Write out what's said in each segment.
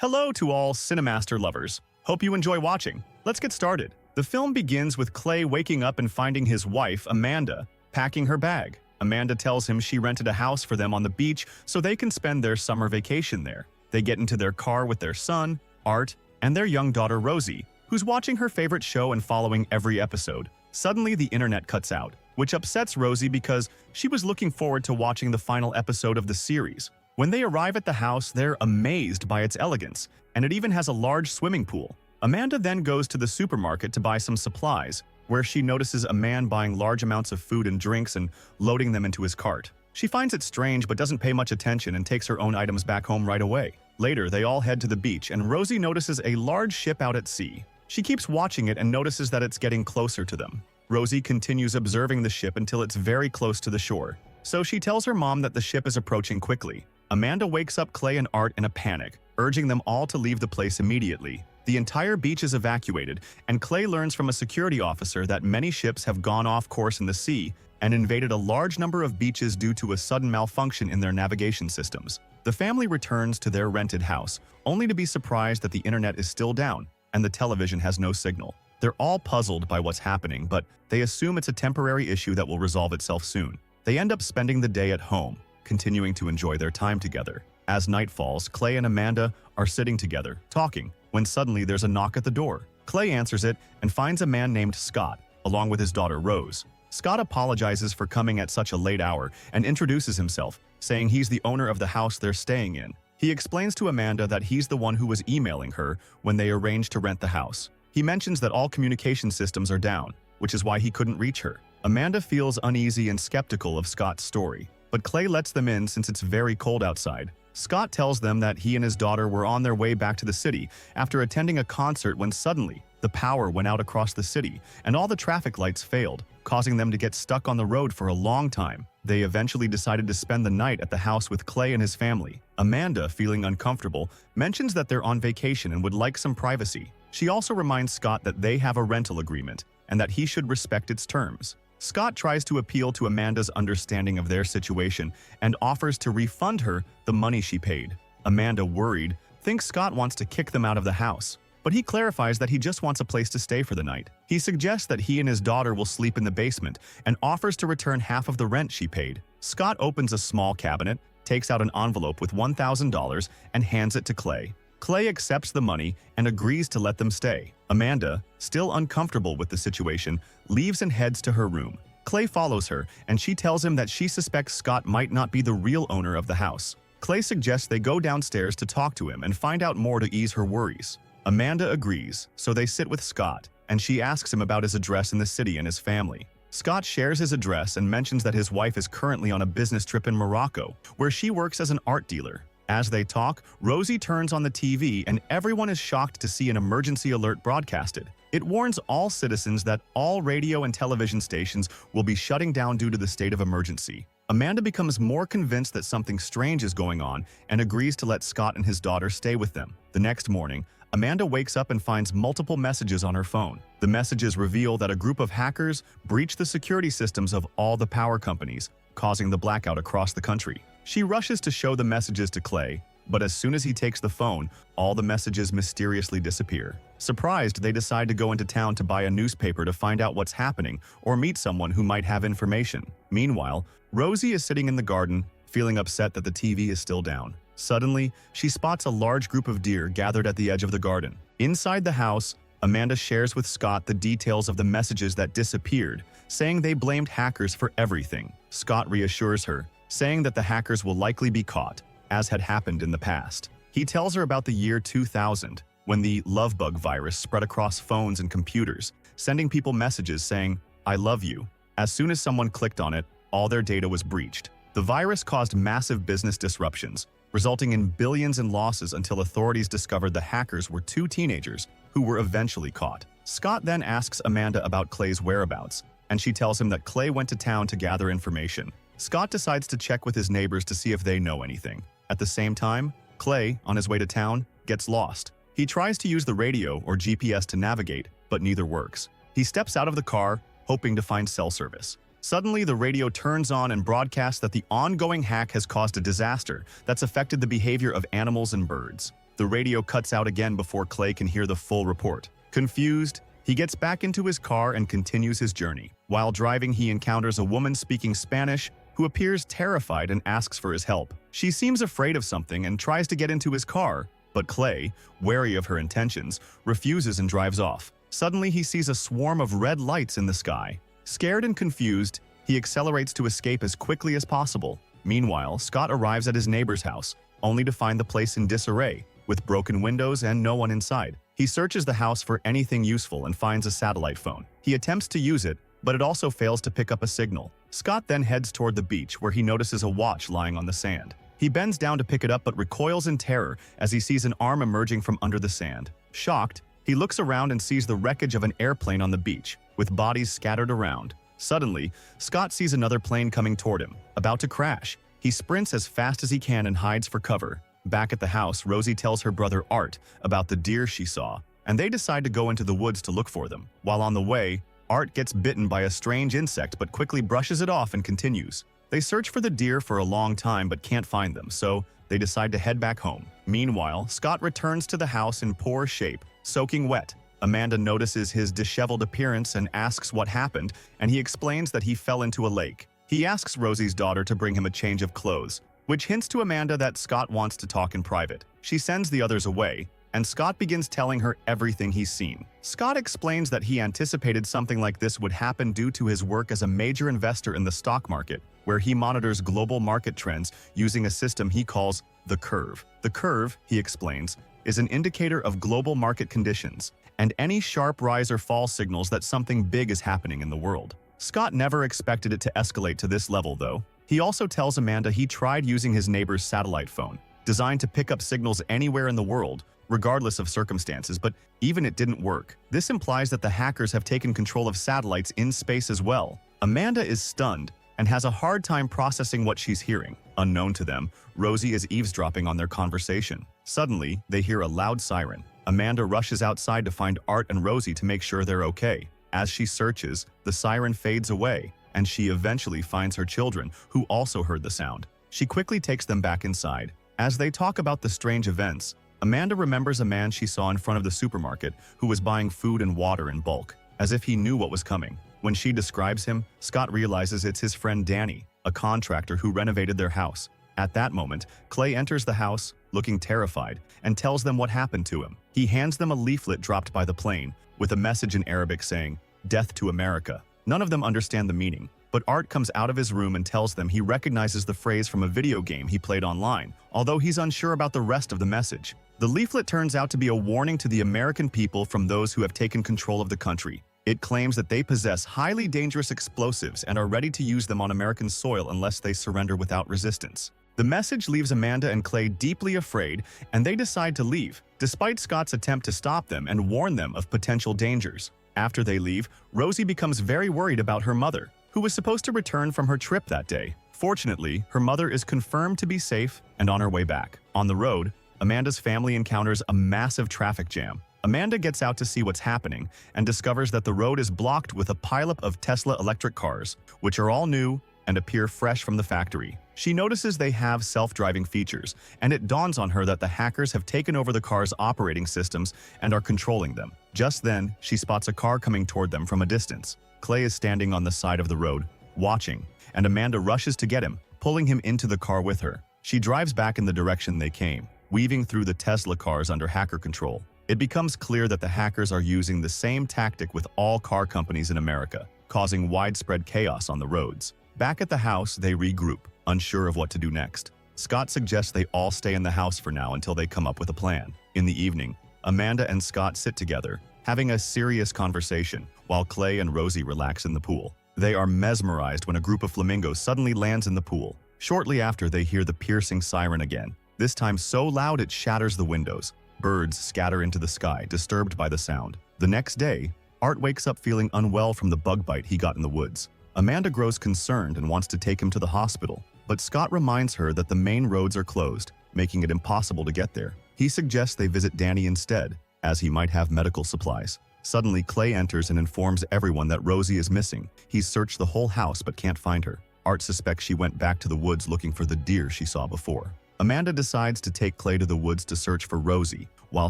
Hello to all Cinemaster lovers. Hope you enjoy watching. Let's get started. The film begins with Clay waking up and finding his wife, Amanda, packing her bag. Amanda tells him she rented a house for them on the beach so they can spend their summer vacation there. They get into their car with their son, Art, and their young daughter, Rosie, who's watching her favorite show and following every episode. Suddenly, the internet cuts out, which upsets Rosie because she was looking forward to watching the final episode of the series. When they arrive at the house, they're amazed by its elegance, and it even has a large swimming pool. Amanda then goes to the supermarket to buy some supplies, where she notices a man buying large amounts of food and drinks and loading them into his cart. She finds it strange but doesn't pay much attention and takes her own items back home right away. Later, they all head to the beach, and Rosie notices a large ship out at sea. She keeps watching it and notices that it's getting closer to them. Rosie continues observing the ship until it's very close to the shore, so she tells her mom that the ship is approaching quickly. Amanda wakes up Clay and Art in a panic, urging them all to leave the place immediately. The entire beach is evacuated, and Clay learns from a security officer that many ships have gone off course in the sea and invaded a large number of beaches due to a sudden malfunction in their navigation systems. The family returns to their rented house, only to be surprised that the internet is still down and the television has no signal. They're all puzzled by what's happening, but they assume it's a temporary issue that will resolve itself soon. They end up spending the day at home, continuing to enjoy their time together. As night falls, Clay and Amanda are sitting together, talking, when suddenly there's a knock at the door. Clay answers it and finds a man named Scott, along with his daughter Rose. Scott apologizes for coming at such a late hour and introduces himself, saying he's the owner of the house they're staying in. He explains to Amanda that he's the one who was emailing her when they arranged to rent the house. He mentions that all communication systems are down, which is why he couldn't reach her. Amanda feels uneasy and skeptical of Scott's story, but Clay lets them in since it's very cold outside. Scott tells them that he and his daughter were on their way back to the city after attending a concert when suddenly the power went out across the city and all the traffic lights failed, causing them to get stuck on the road for a long time. They eventually decided to spend the night at the house with Clay and his family. Amanda, feeling uncomfortable, mentions that they're on vacation and would like some privacy. She also reminds Scott that they have a rental agreement and that he should respect its terms. Scott tries to appeal to Amanda's understanding of their situation and offers to refund her the money she paid. Amanda, worried, thinks Scott wants to kick them out of the house, but he clarifies that he just wants a place to stay for the night. He suggests that he and his daughter will sleep in the basement and offers to return half of the rent she paid. Scott opens a small cabinet, takes out an envelope with $1,000 and hands it to Clay. Clay accepts the money and agrees to let them stay. Amanda, still uncomfortable with the situation, leaves and heads to her room. Clay follows her, and she tells him that she suspects Scott might not be the real owner of the house. Clay suggests they go downstairs to talk to him and find out more to ease her worries. Amanda agrees, so they sit with Scott, and she asks him about his address in the city and his family. Scott shares his address and mentions that his wife is currently on a business trip in Morocco, where she works as an art dealer. As they talk, Rosie turns on the TV and everyone is shocked to see an emergency alert broadcasted. It warns all citizens that all radio and television stations will be shutting down due to the state of emergency. Amanda becomes more convinced that something strange is going on and agrees to let Scott and his daughter stay with them. The next morning, Amanda wakes up and finds multiple messages on her phone. The messages reveal that a group of hackers breached the security systems of all the power companies, causing the blackout across the country. She rushes to show the messages to Clay, but as soon as he takes the phone, all the messages mysteriously disappear. Surprised, they decide to go into town to buy a newspaper to find out what's happening or meet someone who might have information. Meanwhile, Rosie is sitting in the garden, feeling upset that the TV is still down. Suddenly, she spots a large group of deer gathered at the edge of the garden. Inside the house, Amanda shares with Scott the details of the messages that disappeared, saying they blamed hackers for everything. Scott reassures her, saying that the hackers will likely be caught, as had happened in the past. He tells her about the year 2000, when the lovebug virus spread across phones and computers, sending people messages saying, "I love you." As soon as someone clicked on it, all their data was breached. The virus caused massive business disruptions, resulting in billions in losses until authorities discovered the hackers were two teenagers who were eventually caught. Scott then asks Amanda about Clay's whereabouts, and she tells him that Clay went to town to gather information. Scott decides to check with his neighbors to see if they know anything. At the same time, Clay, on his way to town, gets lost. He tries to use the radio or GPS to navigate, but neither works. He steps out of the car, hoping to find cell service. Suddenly, the radio turns on and broadcasts that the ongoing hack has caused a disaster that's affected the behavior of animals and birds. The radio cuts out again before Clay can hear the full report. Confused, he gets back into his car and continues his journey. While driving, he encounters a woman speaking Spanish who appears terrified and asks for his help. She seems afraid of something and tries to get into his car, but Clay, wary of her intentions, refuses and drives off. Suddenly, he sees a swarm of red lights in the sky. Scared and confused, he accelerates to escape as quickly as possible. Meanwhile, Scott arrives at his neighbor's house, only to find the place in disarray, with broken windows and no one inside. He searches the house for anything useful and finds a satellite phone. He attempts to use it, but it also fails to pick up a signal. Scott then heads toward the beach where he notices a watch lying on the sand. He bends down to pick it up but recoils in terror as he sees an arm emerging from under the sand. Shocked, he looks around and sees the wreckage of an airplane on the beach, with bodies scattered around. Suddenly, Scott sees another plane coming toward him, about to crash. He sprints as fast as he can and hides for cover. Back at the house, Rosie tells her brother Art about the deer she saw, and they decide to go into the woods to look for them. While on the way, Art gets bitten by a strange insect but quickly brushes it off and continues. They search for the deer for a long time but can't find them, so they decide to head back home. Meanwhile, Scott returns to the house in poor shape, soaking wet. Amanda notices his disheveled appearance and asks what happened, and he explains that he fell into a lake. He asks Rosie's daughter to bring him a change of clothes, which hints to Amanda that Scott wants to talk in private. She sends the others away, and Scott begins telling her everything he's seen. Scott explains that he anticipated something like this would happen due to his work as a major investor in the stock market, where he monitors global market trends using a system he calls the curve. The curve, he explains, is an indicator of global market conditions, and any sharp rise or fall signals that something big is happening in the world. Scott never expected it to escalate to this level, though. He also tells Amanda he tried using his neighbor's satellite phone, designed to pick up signals anywhere in the world, regardless of circumstances, but even it didn't work. This implies that the hackers have taken control of satellites in space as well. Amanda is stunned and has a hard time processing what she's hearing. Unknown to them, Rosie is eavesdropping on their conversation. Suddenly, they hear a loud siren. Amanda rushes outside to find Art and Rosie to make sure they're okay. As she searches, the siren fades away, and she eventually finds her children, who also heard the sound. She quickly takes them back inside. As they talk about the strange events, Amanda remembers a man she saw in front of the supermarket who was buying food and water in bulk, as if he knew what was coming. When she describes him, Scott realizes it's his friend Danny, a contractor who renovated their house. At that moment, Clay enters the house, looking terrified, and tells them what happened to him. He hands them a leaflet dropped by the plane, with a message in Arabic saying, "Death to America." None of them understand the meaning, but Art comes out of his room and tells them he recognizes the phrase from a video game he played online, although he's unsure about the rest of the message. The leaflet turns out to be a warning to the American people from those who have taken control of the country. It claims that they possess highly dangerous explosives and are ready to use them on American soil unless they surrender without resistance. The message leaves Amanda and Clay deeply afraid, and they decide to leave, despite Scott's attempt to stop them and warn them of potential dangers. After they leave, Rosie becomes very worried about her mother, who was supposed to return from her trip that day. Fortunately, her mother is confirmed to be safe and on her way back. On the road, Amanda's family encounters a massive traffic jam. Amanda gets out to see what's happening and discovers that the road is blocked with a pileup of Tesla electric cars, which are all new and appear fresh from the factory. She notices they have self-driving features, and it dawns on her that the hackers have taken over the car's operating systems and are controlling them. Just then, she spots a car coming toward them from a distance. Clay is standing on the side of the road, watching, and Amanda rushes to get him, pulling him into the car with her. She drives back in the direction they came, weaving through the Tesla cars under hacker control. It becomes clear that the hackers are using the same tactic with all car companies in America, causing widespread chaos on the roads. Back at the house, they regroup, unsure of what to do next. Scott suggests they all stay in the house for now until they come up with a plan. In the evening, Amanda and Scott sit together, having a serious conversation, while Clay and Rosie relax in the pool. They are mesmerized when a group of flamingos suddenly lands in the pool. Shortly after, they hear the piercing siren again, this time so loud it shatters the windows. Birds scatter into the sky, disturbed by the sound. The next day, Art wakes up feeling unwell from the bug bite he got in the woods. Amanda grows concerned and wants to take him to the hospital, but Scott reminds her that the main roads are closed, making it impossible to get there. He suggests they visit Danny instead, as he might have medical supplies. Suddenly, Clay enters and informs everyone that Rosie is missing. He's searched the whole house but can't find her. Art suspects she went back to the woods looking for the deer she saw before. Amanda decides to take Clay to the woods to search for Rosie, while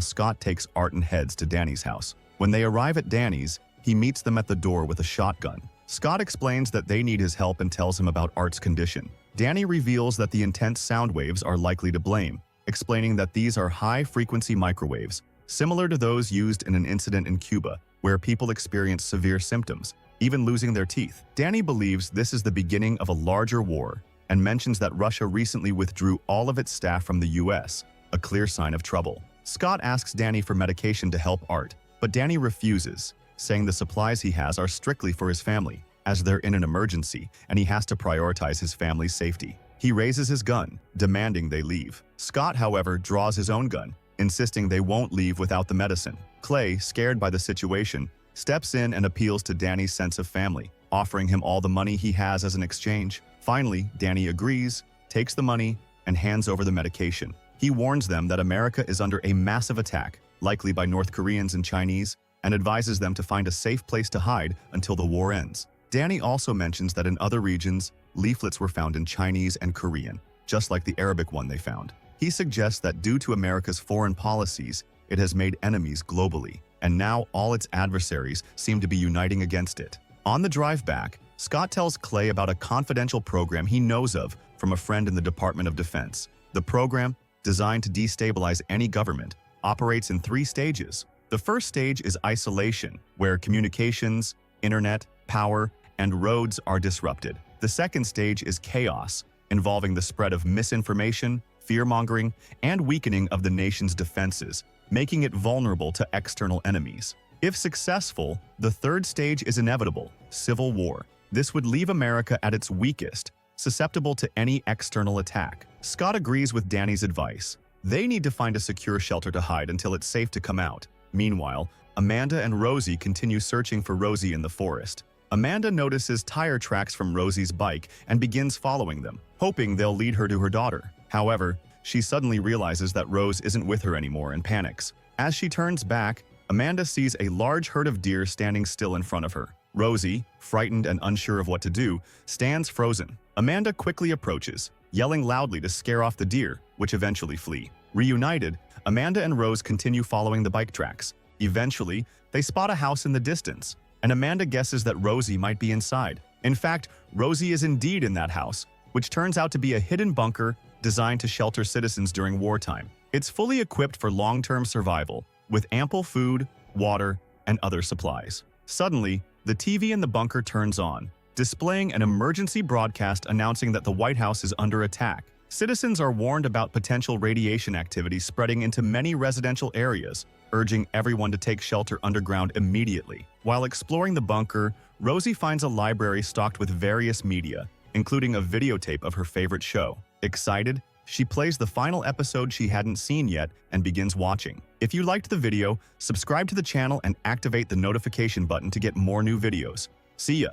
Scott takes Art and heads to Danny's house. When they arrive at Danny's, he meets them at the door with a shotgun. Scott explains that they need his help and tells him about Art's condition. Danny reveals that the intense sound waves are likely to blame, explaining that these are high-frequency microwaves, similar to those used in an incident in Cuba, where people experience severe symptoms, even losing their teeth. Danny believes this is the beginning of a larger war and mentions that Russia recently withdrew all of its staff from the US, a clear sign of trouble. Scott asks Danny for medication to help Art, but Danny refuses, saying the supplies he has are strictly for his family, as they're in an emergency and he has to prioritize his family's safety. He raises his gun, demanding they leave. Scott, however, draws his own gun, insisting they won't leave without the medicine. Clay, scared by the situation, steps in and appeals to Danny's sense of family, offering him all the money he has as an exchange. Finally, Danny agrees, takes the money, and hands over the medication. He warns them that America is under a massive attack, likely by North Koreans and Chinese, and advises them to find a safe place to hide until the war ends. Danny also mentions that in other regions, leaflets were found in Chinese and Korean, just like the Arabic one they found. He suggests that due to America's foreign policies, it has made enemies globally, and now all its adversaries seem to be uniting against it. On the drive back, Scott tells Clay about a confidential program he knows of from a friend in the Department of Defense. The program, designed to destabilize any government, operates in 3 stages. The first stage is isolation, where communications, internet, power, and roads are disrupted. The second stage is chaos, involving the spread of misinformation, fear-mongering, and weakening of the nation's defenses, making it vulnerable to external enemies. If successful, the third stage is inevitable: civil war. This would leave America at its weakest, susceptible to any external attack. Scott agrees with Danny's advice. They need to find a secure shelter to hide until it's safe to come out. Meanwhile, Amanda and Rosie continue searching for Rosie in the forest. Amanda notices tire tracks from Rosie's bike and begins following them, hoping they'll lead her to her daughter. However, she suddenly realizes that Rose isn't with her anymore and panics. As she turns back, Amanda sees a large herd of deer standing still in front of her. Rosie, frightened and unsure of what to do, stands frozen. Amanda quickly approaches, yelling loudly to scare off the deer, which eventually flee. Reunited, Amanda and Rose continue following the bike tracks. Eventually, they spot a house in the distance, and Amanda guesses that Rosie might be inside. In fact, Rosie is indeed in that house, which turns out to be a hidden bunker designed to shelter citizens during wartime. It's fully equipped for long-term survival, with ample food, water, and other supplies. Suddenly, the TV in the bunker turns on, displaying an emergency broadcast announcing that the White House is under attack. Citizens are warned about potential radiation activity spreading into many residential areas, urging everyone to take shelter underground immediately. While exploring the bunker, Rosie finds a library stocked with various media, including a videotape of her favorite show. Excited, she plays the final episode she hadn't seen yet and begins watching. If you liked the video, subscribe to the channel and activate the notification button to get more new videos. See ya!